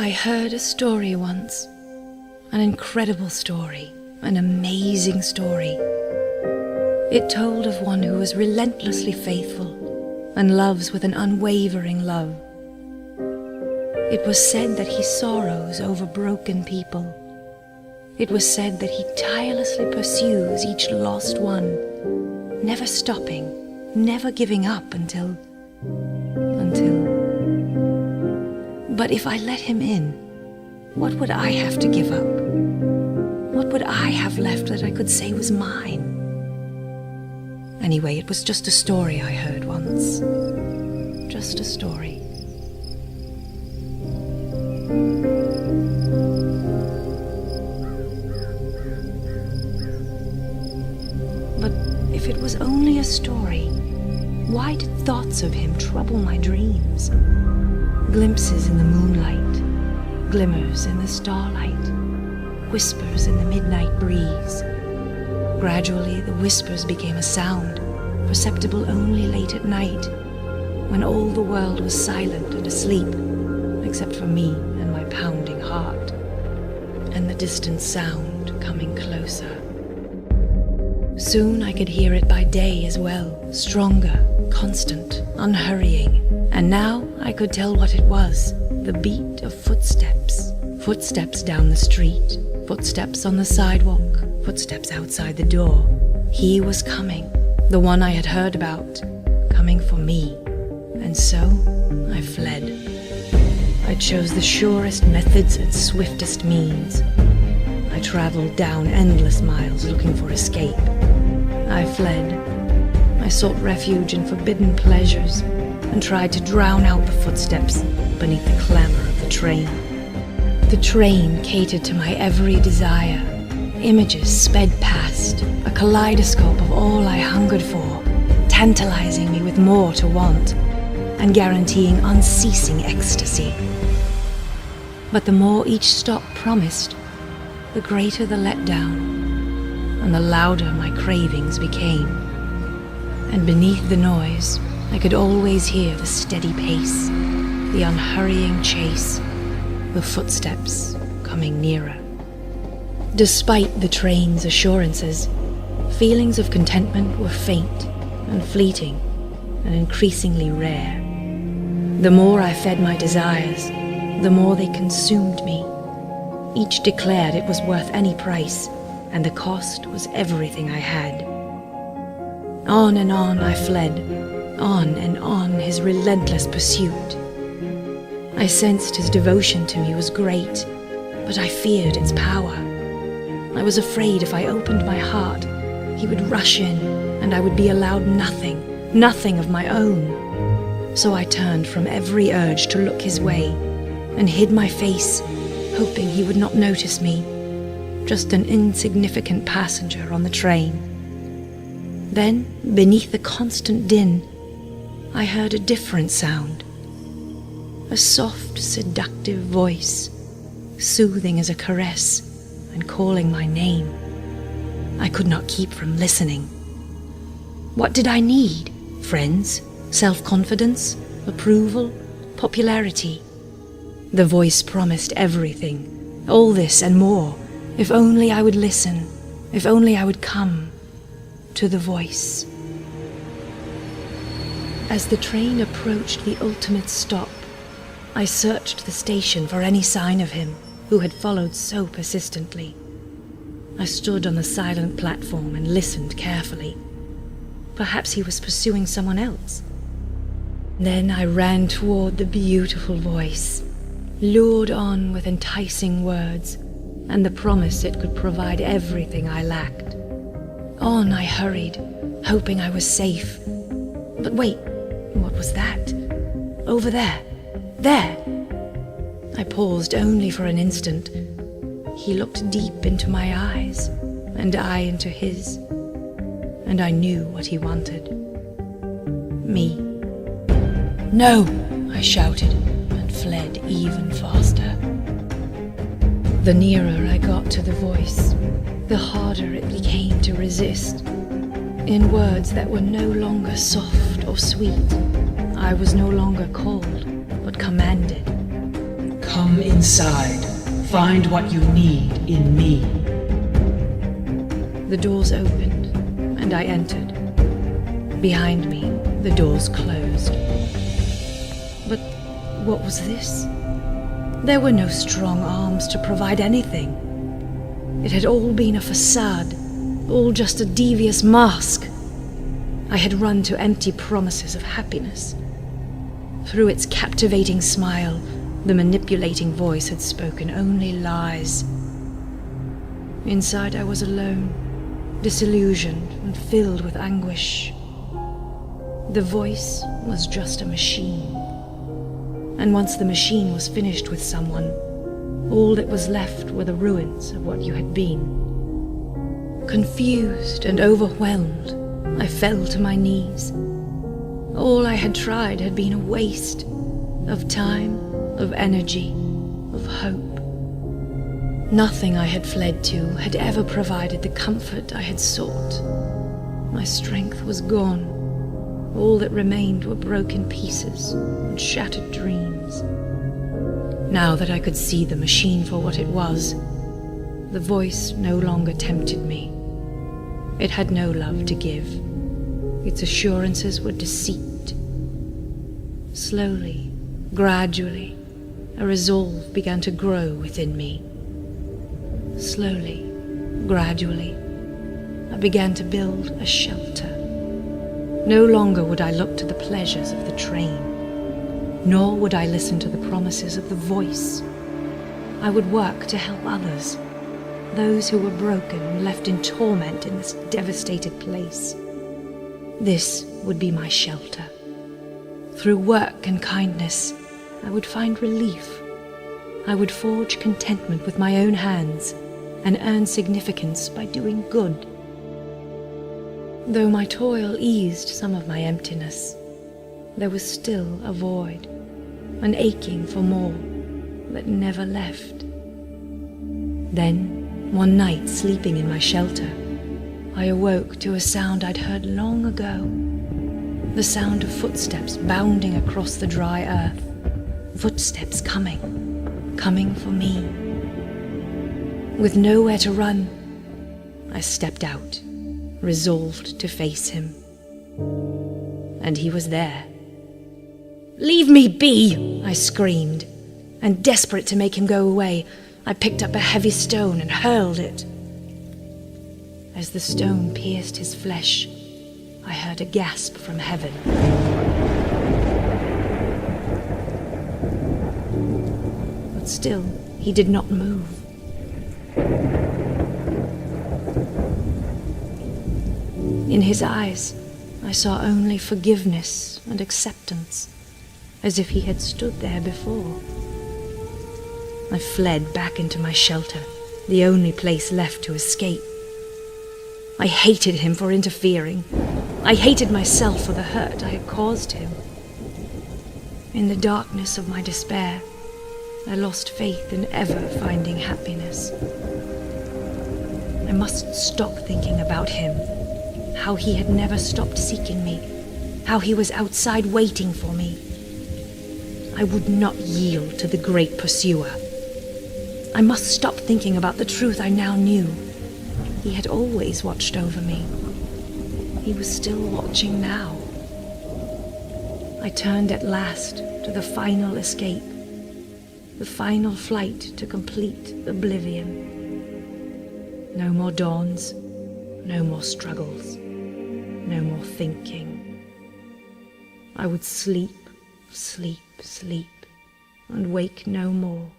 I heard a story once, an incredible story, an amazing story. It told of one who was relentlessly faithful and loves with an unwavering love. It was said that he sorrows over broken people. It was said that he tirelessly pursues each lost one, never stopping, never giving up until... But if I let him in, what would I have to give up? What would I have left that I could say was mine? Anyway, it was just a story I heard once. Just a story. But if it was only a story, why did thoughts of him trouble my dreams? Glimpses in the moonlight, glimmers in the starlight, whispers in the midnight breeze. Gradually the whispers became a sound, perceptible only late at night, when all the world was silent and asleep, except for me and my pounding heart, and the distant sound coming closer. Soon I could hear it by day as well, stronger, constant, unhurrying, and now I could tell what it was, the beat of footsteps. Footsteps down the street, footsteps on the sidewalk, footsteps outside the door. He was coming, the one I had heard about, coming for me. And so I fled. I chose the surest methods and swiftest means. I traveled down endless miles looking for escape. I fled. I sought refuge in forbidden pleasures and tried to drown out the footsteps beneath the clamor of the train. The train catered to my every desire. Images sped past, a kaleidoscope of all I hungered for, tantalizing me with more to want and guaranteeing unceasing ecstasy. But the more each stop promised, the greater the letdown, and the louder my cravings became. And beneath the noise, I could always hear the steady pace, the unhurrying chase, the footsteps coming nearer. Despite the train's assurances, feelings of contentment were faint and fleeting and increasingly rare. The more I fed my desires, the more they consumed me. Each declared it was worth any price, and the cost was everything I had. On and on I fled, on and on his relentless pursuit. I sensed his devotion to me was great, but I feared its power. I was afraid if I opened my heart, he would rush in and I would be allowed nothing of my own. So I turned from every urge to look his way and hid my face, hoping he would not notice me, just an insignificant passenger on the train. Then, beneath the constant din, I heard a different sound. A soft, seductive voice, soothing as a caress and calling my name. I could not keep from listening. What did I need? Friends? Self-confidence? Approval? Popularity? The voice promised everything, all this and more, if only I would listen, if only I would come to the voice. As the train approached the ultimate stop, I searched the station for any sign of him who had followed so persistently. I stood on the silent platform and listened carefully. Perhaps he was pursuing someone else. Then I ran toward the beautiful voice, lured on with enticing words and the promise it could provide everything I lacked. On I hurried, hoping I was safe. But wait, what was that? Over there. There! I paused only for an instant. He looked deep into my eyes, and I into his, and I knew what he wanted. Me. No! I shouted, and fled even faster. The nearer I got to the voice, the harder it became to resist. In words that were no longer soft or sweet, I was no longer called, but commanded. Come inside. Find what you need in me. The doors opened, and I entered. Behind me, the doors closed. But what was this? There were no strong arms to provide anything. It had all been a facade, all just a devious mask. I had run to empty promises of happiness. Through its captivating smile, the manipulating voice had spoken only lies. Inside I was alone, disillusioned and filled with anguish. The voice was just a machine. And once the machine was finished with someone, all that was left were the ruins of what you had been. Confused and overwhelmed, I fell to my knees. All I had tried had been a waste of time, of energy, of hope. Nothing I had fled to had ever provided the comfort I had sought. My strength was gone. All that remained were broken pieces and shattered dreams. Now that I could see the machine for what it was, the voice no longer tempted me. It had no love to give. Its assurances were deceit. Slowly, gradually, a resolve began to grow within me. Slowly, gradually, I began to build a shelter. No longer would I look to the pleasures of the train, nor would I listen to the promises of the voice. I would work to help others, those who were broken and left in torment in this devastated place. This would be my shelter. Through work and kindness, I would find relief. I would forge contentment with my own hands and earn significance by doing good. Though my toil eased some of my emptiness, there was still a void, an aching for more that never left. Then, one night sleeping in my shelter, I awoke to a sound I'd heard long ago. The sound of footsteps bounding across the dry earth. Footsteps coming for me. With nowhere to run, I stepped out, resolved to face him. And he was there. "Leave me be!" I screamed, and desperate to make him go away, I picked up a heavy stone and hurled it. As the stone pierced his flesh, I heard a gasp from heaven. But still, he did not move. In his eyes, I saw only forgiveness and acceptance, as if he had stood there before. I fled back into my shelter, the only place left to escape. I hated him for interfering. I hated myself for the hurt I had caused him. In the darkness of my despair, I lost faith in ever finding happiness. I must stop thinking about him, how he had never stopped seeking me, how he was outside waiting for me. I would not yield to the great pursuer. I must stop thinking about the truth I now knew. He had always watched over me. He was still watching now. I turned at last to the final escape, the final flight to complete oblivion. No more dawns, no more struggles, no more thinking. I would sleep, sleep, sleep, and wake no more.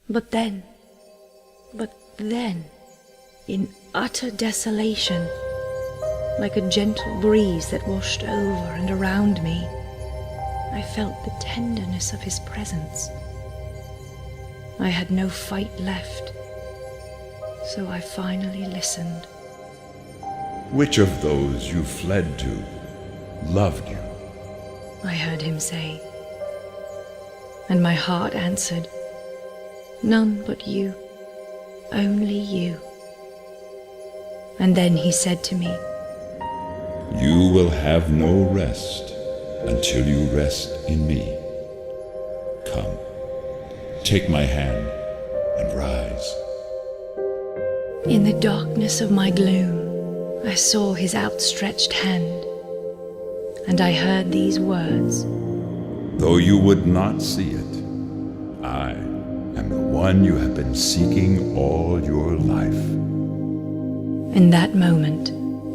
But then, in utter desolation, like a gentle breeze that washed over and around me, I felt the tenderness of his presence. I had no fight left, so I finally listened. Which of those you fled to loved you? I heard him say, and my heart answered, "None but you, only you." And then he said to me, You will have no rest until you rest in me. Come, take my hand and rise. In the darkness of my gloom, I saw his outstretched hand, and I heard these words. Though you would not see it, I am the one you have been seeking all your life. In that moment,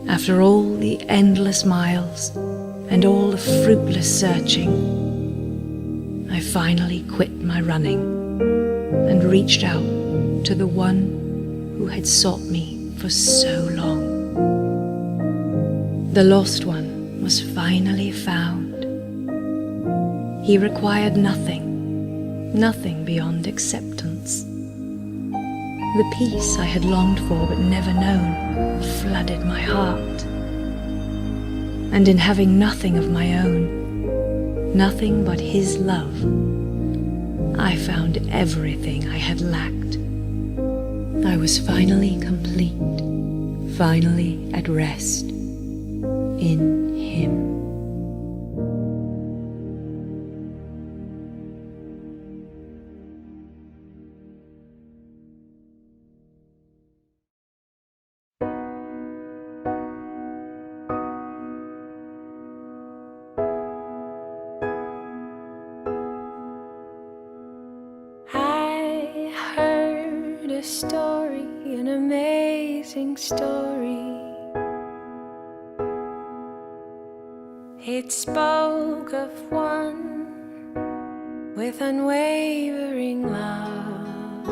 after all the endless miles and all the fruitless searching, I finally quit my running and reached out to the one who had sought me for so long. The lost one was finally found. He required nothing beyond acceptance. The peace I had longed for but never known flooded my heart. And in having nothing of my own, nothing but his love, I found everything I had lacked. I was finally complete, finally at rest in him. Story, an amazing story. It spoke of one with unwavering love.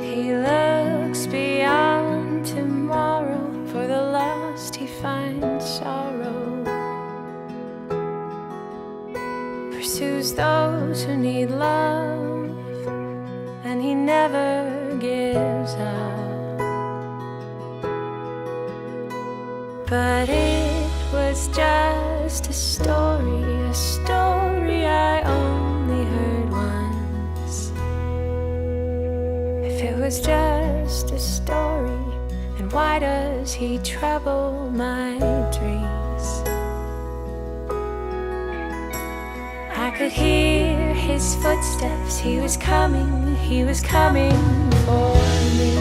He looks beyond tomorrow, for the lost he finds sorrow. Pursues those who need love, and he never gives up. But it was just a story I only heard once. If it was just a story, then why does he trouble my dreams? I could hear his footsteps, he was coming for me.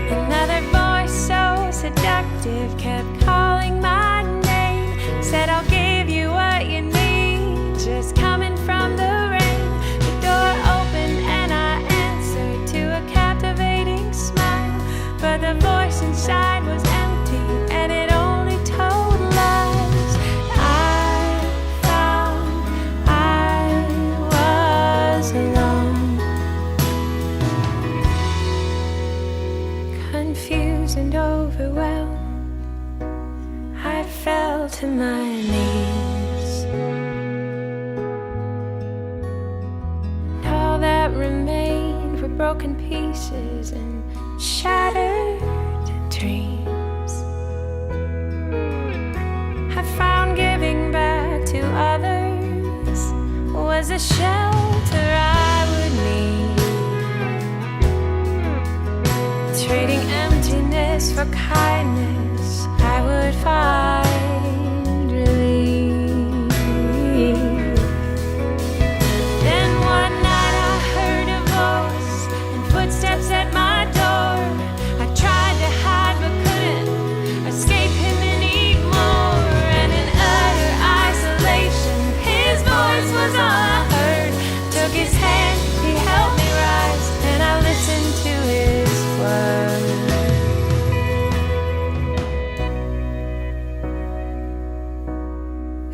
Another voice so seductive kept calling my name, said I'll give you what you need, just coming from the rain. The door opened and I answered to a captivating smile, but the voice inside was empty and it only told lies. And overwhelmed, I fell to my knees. And all that remained were broken pieces and shattered dreams. I found giving back to others was a shelter I would need. Trading emptiness for kindness, I would find relief. Then one night I heard a voice and footsteps at my door. I tried to hide but couldn't escape him anymore. And in utter isolation, his voice was all I heard. Took his hand, he helped me rise, and I listened to his word.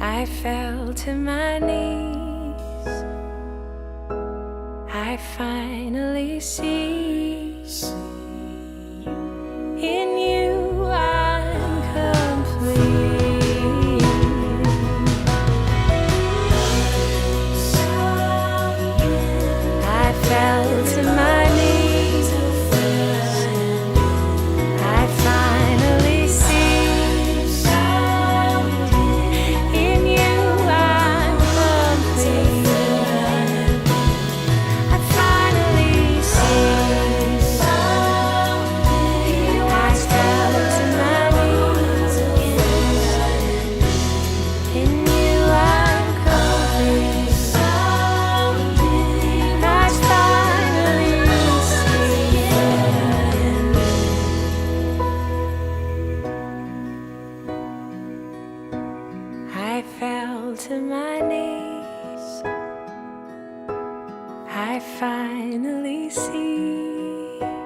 I fell to my knees. I finally see in you I'm complete. I fell to my knees. I finally see. I finally see.